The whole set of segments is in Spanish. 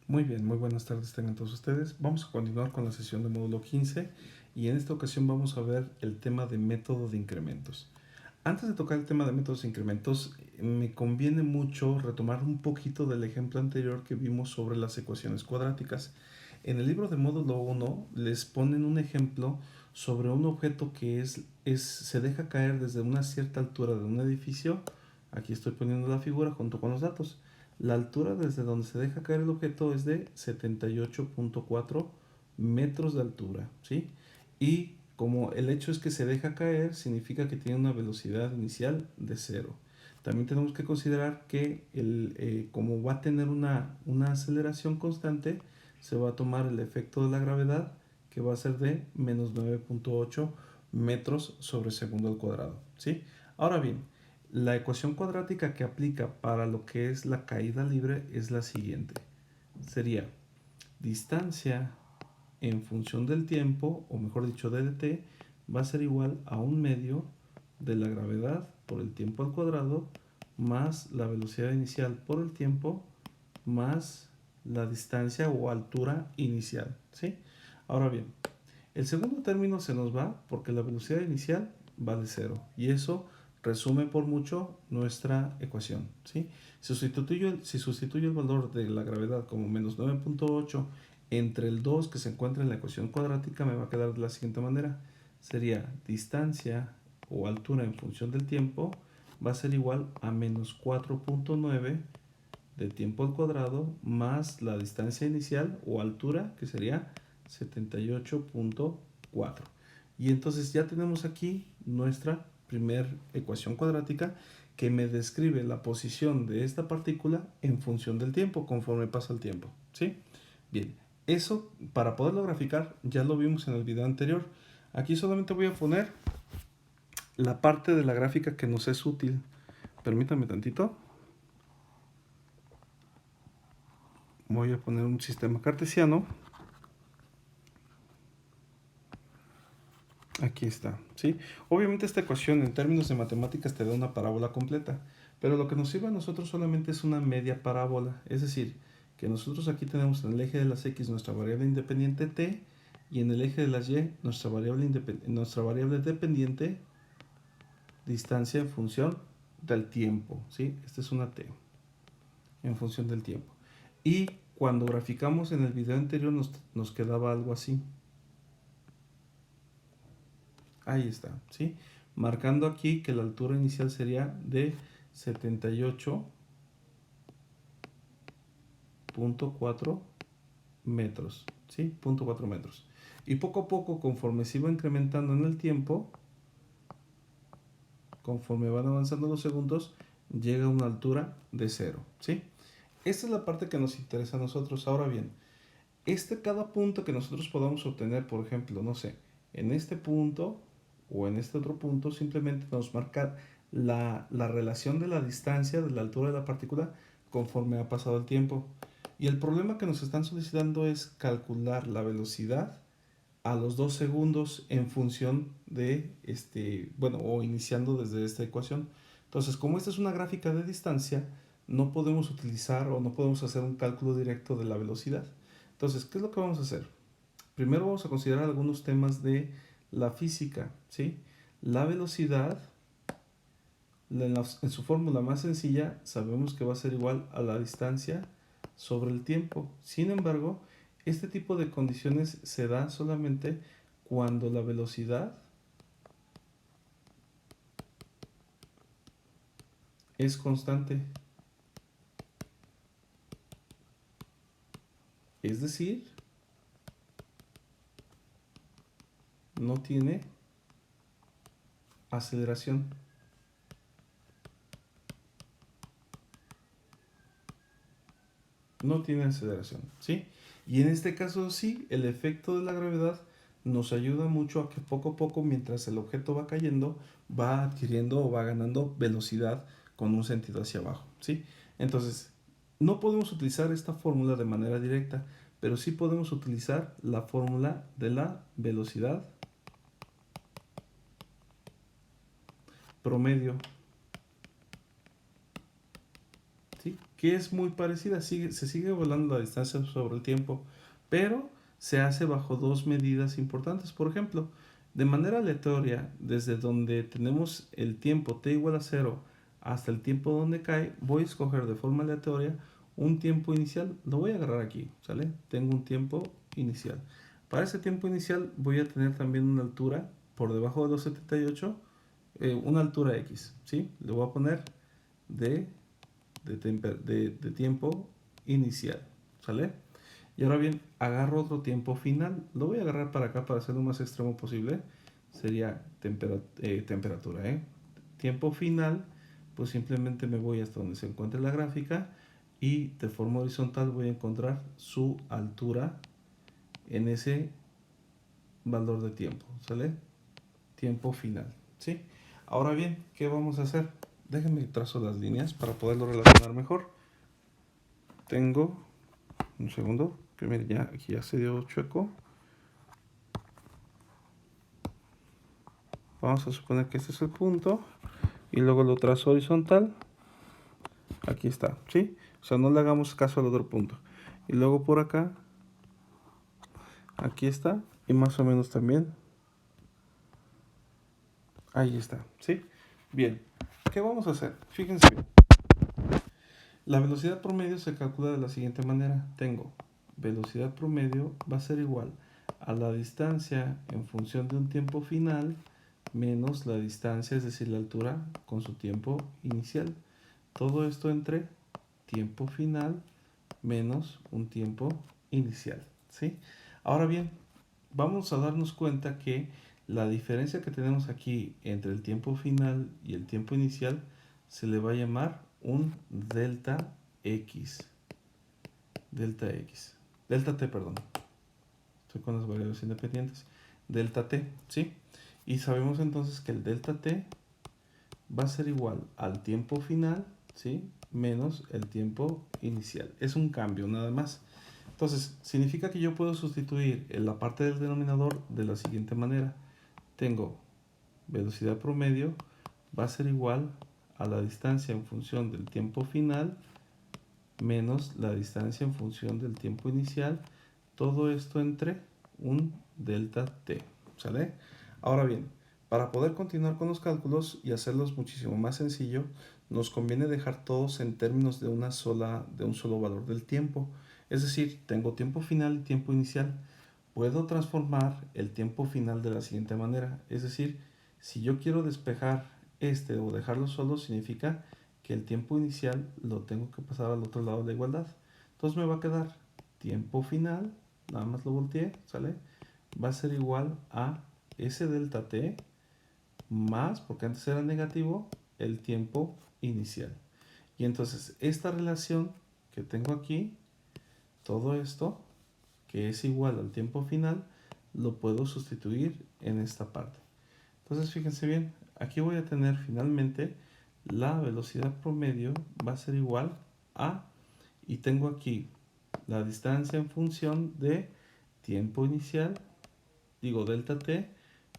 Muy bien, muy buenas tardes tengan todos ustedes. Vamos a continuar con la sesión de módulo 15 y en esta ocasión vamos a ver el tema de método de incrementos. Antes de tocar el tema de métodos de incrementos, me conviene mucho retomar un poquito del ejemplo anterior que vimos sobre las ecuaciones cuadráticas. En el libro de módulo 1 les ponen un ejemplo sobre un objeto que se deja caer desde una cierta altura de un edificio. Aquí estoy poniendo la figura junto con los datos. La altura desde donde se deja caer el objeto es de 78.4 metros de altura, ¿sí? Y como el hecho es que se deja caer, significa que tiene una velocidad inicial de cero. También tenemos que considerar que como va a tener una aceleración constante, se va a tomar el efecto de la gravedad, que va a ser de menos 9.8 metros sobre segundo al cuadrado, ¿sí? Ahora bien, la ecuación cuadrática que aplica para lo que es la caída libre es la siguiente. Sería distancia en función del tiempo, o mejor dicho, ddt, va a ser igual a un medio de la gravedad por el tiempo al cuadrado más la velocidad inicial por el tiempo más la distancia o altura inicial, ¿sí? Ahora bien, el segundo término se nos va porque la velocidad inicial vale cero y eso resume por mucho nuestra ecuación, ¿sí? Si sustituyo el valor de la gravedad como menos 9.8 entre el 2 que se encuentra en la ecuación cuadrática, me va a quedar de la siguiente manera. Sería distancia o altura en función del tiempo va a ser igual a menos 4.9 de tiempo al cuadrado más la distancia inicial o altura, que sería 78.4. Y entonces ya tenemos aquí nuestra primera ecuación cuadrática que me describe la posición de esta partícula en función del tiempo, conforme pasa el tiempo, ¿sí? Bien, eso para poderlo graficar ya lo vimos en el video anterior. Aquí solamente voy a poner la parte de la gráfica que nos es útil. Permítanme tantito. Voy a poner un sistema cartesiano. Aquí está, ¿sí? Obviamente esta ecuación en términos de matemáticas te da una parábola completa, pero lo que nos sirve a nosotros solamente es una media parábola, es decir, que nosotros aquí tenemos en el eje de las x nuestra variable independiente t y en el eje de las y nuestra variable dependiente distancia en función del tiempo, ¿sí? Esta es una t en función del tiempo. Y cuando graficamos en el video anterior nos quedaba algo así. Ahí está, ¿sí? Marcando aquí que la altura inicial sería de 78.4 metros, ¿sí? 0.4 metros. Y poco a poco, conforme se iba incrementando en el tiempo, conforme van avanzando los segundos, llega a una altura de cero, ¿sí? Esta es la parte que nos interesa a nosotros. Ahora bien, cada punto que nosotros podamos obtener, por ejemplo, no sé, en este punto o en este otro punto, simplemente nos marca la relación de la distancia, de la altura de la partícula, conforme ha pasado el tiempo. Y el problema que nos están solicitando es calcular la velocidad a los 2 segundos en función de, o iniciando desde esta ecuación. Entonces, como esta es una gráfica de distancia, no podemos utilizar o no podemos hacer un cálculo directo de la velocidad. Entonces, ¿qué es lo que vamos a hacer? Primero vamos a considerar algunos temas de la física, ¿sí? La velocidad, en su fórmula más sencilla, sabemos que va a ser igual a la distancia sobre el tiempo. Sin embargo, este tipo de condiciones se da solamente cuando la velocidad es constante. Es decir, no tiene aceleración. No tiene aceleración, ¿sí? Y en este caso sí, el efecto de la gravedad nos ayuda mucho a que poco a poco, mientras el objeto va cayendo, va adquiriendo o va ganando velocidad con un sentido hacia abajo, ¿sí? Entonces, no podemos utilizar esta fórmula de manera directa, pero sí podemos utilizar la fórmula de la velocidad promedio, ¿sí? que es muy parecida, se sigue evaluando la distancia sobre el tiempo, pero se hace bajo dos medidas importantes. Por ejemplo, de manera aleatoria, desde donde tenemos el tiempo t igual a 0 hasta el tiempo donde cae, voy a escoger de forma aleatoria un tiempo inicial. Lo voy a agarrar aquí, ¿sale? Tengo un tiempo inicial. Para ese tiempo inicial voy a tener también una altura por debajo de los 78, una altura X, ¿sí? Le voy a poner de, de tiempo inicial, ¿sale? Y ahora bien, agarro otro tiempo final. Lo voy a agarrar para acá para hacerlo más extremo posible. Sería temperatura, ¿eh? Tiempo final, pues simplemente me voy hasta donde se encuentre la gráfica y de forma horizontal voy a encontrar su altura en ese valor de tiempo, ¿sale? Tiempo final, ¿sí? Ahora bien, ¿qué vamos a hacer? Déjenme trazo las líneas para poderlo relacionar mejor. Tengo, un segundo, que miren, ya, aquí ya se dio chueco. Vamos a suponer que este es el punto y luego lo trazo horizontal. Aquí está, ¿sí? O sea, no le hagamos caso al otro punto. Y luego por acá, aquí está, y más o menos también. Ahí está, ¿sí? Bien, ¿qué vamos a hacer? Fíjense bien. La velocidad promedio se calcula de la siguiente manera. Tengo velocidad promedio va a ser igual a la distancia en función de un tiempo final menos la distancia, es decir, la altura con su tiempo inicial. Todo esto entre tiempo final menos un tiempo inicial, ¿sí? Ahora bien, vamos a darnos cuenta que la diferencia que tenemos aquí entre el tiempo final y el tiempo inicial se le va a llamar un delta X. Delta X. Delta T, perdón. Estoy con las variables independientes. Delta T, ¿sí? Y sabemos entonces que el delta T va a ser igual al tiempo final, ¿sí? Menos el tiempo inicial. Es un cambio nada más. Entonces, significa que yo puedo sustituir en la parte del denominador de la siguiente manera. Tengo velocidad promedio va a ser igual a la distancia en función del tiempo final menos la distancia en función del tiempo inicial. Todo esto entre un delta T, ¿sale? Ahora bien, para poder continuar con los cálculos y hacerlos muchísimo más sencillo, nos conviene dejar todos en términos de un solo valor del tiempo. Es decir, tengo tiempo final y tiempo inicial. Puedo transformar el tiempo final de la siguiente manera. Es decir, si yo quiero despejar este o dejarlo solo, significa que el tiempo inicial lo tengo que pasar al otro lado de la igualdad. Entonces me va a quedar tiempo final, nada más lo volteé, ¿sale? Va a ser igual a ese delta t más, porque antes era negativo, el tiempo inicial. Y entonces esta relación que tengo aquí, todo esto, que es igual al tiempo final, lo puedo sustituir en esta parte. Entonces fíjense bien, aquí voy a tener finalmente la velocidad promedio va a ser igual a, y tengo aquí la distancia en función de tiempo inicial, digo delta t,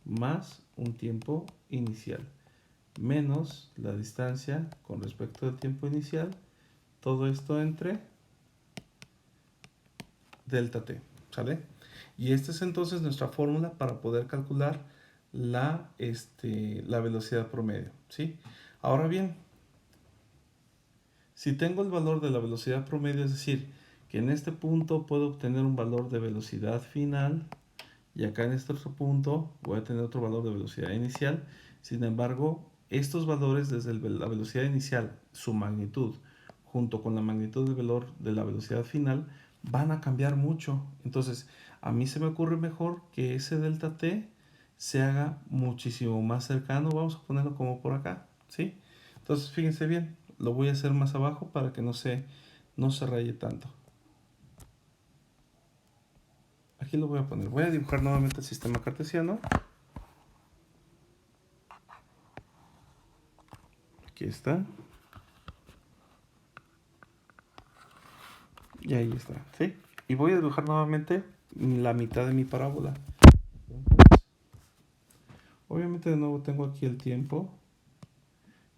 más un tiempo inicial, menos la distancia con respecto al tiempo inicial, todo esto entre delta t, ¿sale? Y esta es entonces nuestra fórmula para poder calcular la velocidad promedio, ¿sí? Ahora bien, si tengo el valor de la velocidad promedio, es decir, que en este punto puedo obtener un valor de velocidad final y acá en este otro punto voy a tener otro valor de velocidad inicial. Sin embargo, estos valores desde la velocidad inicial, su magnitud, junto con la magnitud del valor de la velocidad final, van a cambiar mucho. Entonces, a mí se me ocurre mejor que ese delta t se haga muchísimo más cercano. Vamos a ponerlo como por acá, ¿sí? Entonces, fíjense bien, lo voy a hacer más abajo para que no se raye tanto. Aquí lo voy a poner. Voy a dibujar nuevamente el sistema cartesiano. Aquí está. Y ahí está, ¿sí? Y voy a dibujar nuevamente la mitad de mi parábola. Entonces, obviamente de nuevo tengo aquí el tiempo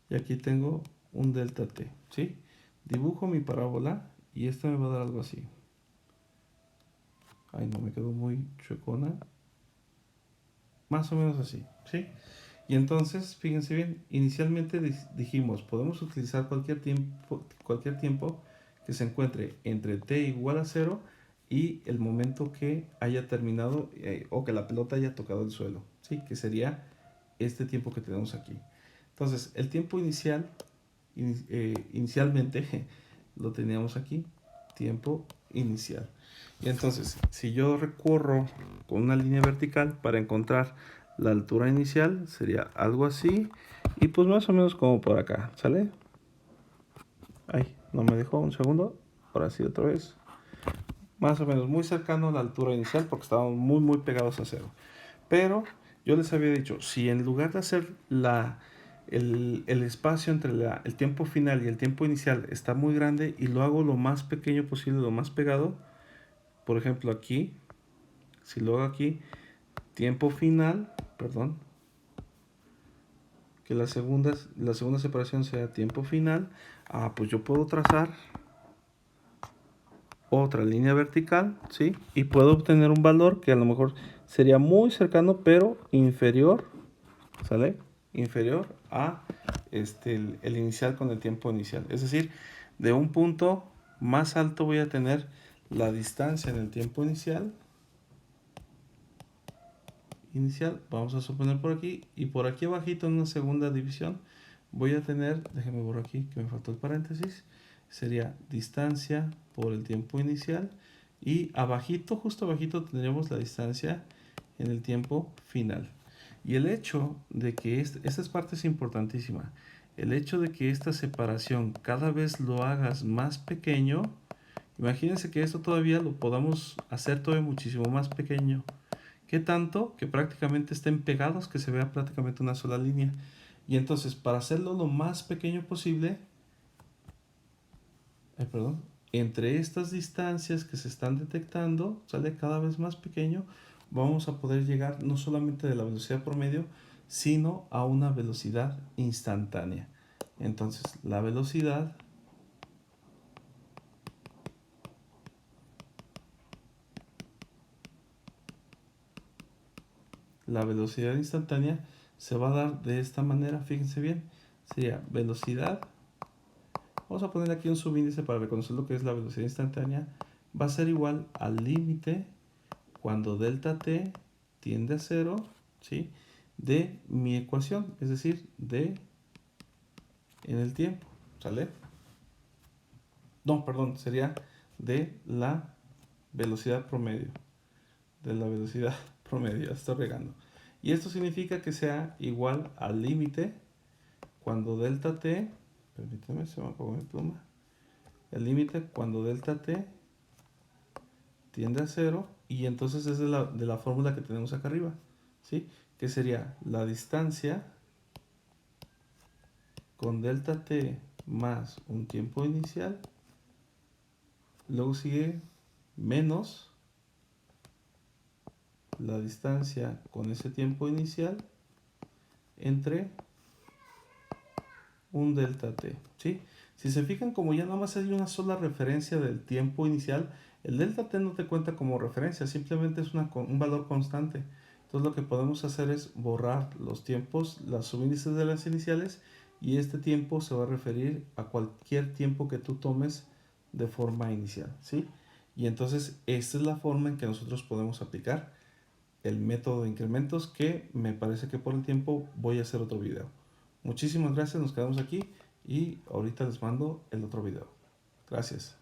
y aquí tengo un delta t, ¿sí? Dibujo mi parábola y esta me va a dar algo así. Ay, no, me quedó muy chuecona. Más o menos así, ¿sí? Y entonces, fíjense bien, inicialmente dijimos, podemos utilizar cualquier tiempo que se encuentre entre t igual a 0 y el momento que haya terminado o que la pelota haya tocado el suelo, ¿sí? Que sería este tiempo que tenemos aquí. Entonces, el tiempo inicialmente lo teníamos aquí, tiempo inicial. Y entonces, si yo recorro con una línea vertical para encontrar la altura inicial, sería algo así. Y pues más o menos como por acá, ¿sale? Ay, no me dejó un segundo. Ahora sí, otra vez. Más o menos muy cercano a la altura inicial porque estábamos muy pegados a cero. Pero yo les había dicho, si en lugar de hacer el espacio entre el tiempo final y el tiempo inicial está muy grande y lo hago lo más pequeño posible, lo más pegado, por ejemplo aquí, si lo hago aquí, tiempo final, perdón, que la segunda separación sea tiempo final, pues yo puedo trazar otra línea vertical, ¿sí? Y puedo obtener un valor que a lo mejor sería muy cercano, pero inferior, ¿sale? Inferior a el inicial con el tiempo inicial. Es decir, de un punto más alto voy a tener la distancia en el tiempo inicial, vamos a suponer por aquí, y por aquí abajito en una segunda división voy a tener, déjenme borrar aquí que me faltó el paréntesis, sería distancia por el tiempo inicial, y abajito, justo abajito tendríamos la distancia en el tiempo final. Y el hecho de que esta parte es importantísima, el hecho de que esta separación cada vez lo hagas más pequeño, imagínense que esto todavía lo podamos hacer todavía muchísimo más pequeño. ¿Qué tanto? Que prácticamente estén pegados, que se vea prácticamente una sola línea. Y entonces, para hacerlo lo más pequeño posible, perdón, entre estas distancias que se están detectando, sale cada vez más pequeño, vamos a poder llegar no solamente de la velocidad promedio, sino a una velocidad instantánea. Entonces, la velocidad instantánea se va a dar de esta manera, fíjense bien, sería velocidad, vamos a poner aquí un subíndice para reconocer lo que es la velocidad instantánea, va a ser igual al límite cuando delta t tiende a 0, ¿sí? De mi ecuación, es decir, de en el tiempo, ¿sale? No, perdón, sería de la velocidad promedio, de la velocidad promedio, estoy regando. Y esto significa que sea igual al límite cuando delta t, permítame, se me apagó mi pluma, el límite cuando delta t tiende a 0, y entonces es de la fórmula que tenemos acá arriba, ¿sí? Que sería la distancia con delta t más un tiempo inicial, luego sigue menos la distancia con ese tiempo inicial entre un delta t, ¿sí? Si se fijan, como ya nada más hay una sola referencia del tiempo inicial, el delta t no te cuenta como referencia, simplemente es un valor constante. Entonces lo que podemos hacer es borrar los tiempos, los subíndices de las iniciales, y este tiempo se va a referir a cualquier tiempo que tú tomes de forma inicial, ¿sí? Y entonces esta es la forma en que nosotros podemos aplicar el método de incrementos, que me parece que por el tiempo voy a hacer otro video. Muchísimas gracias, nos quedamos aquí y ahorita les mando el otro video. Gracias.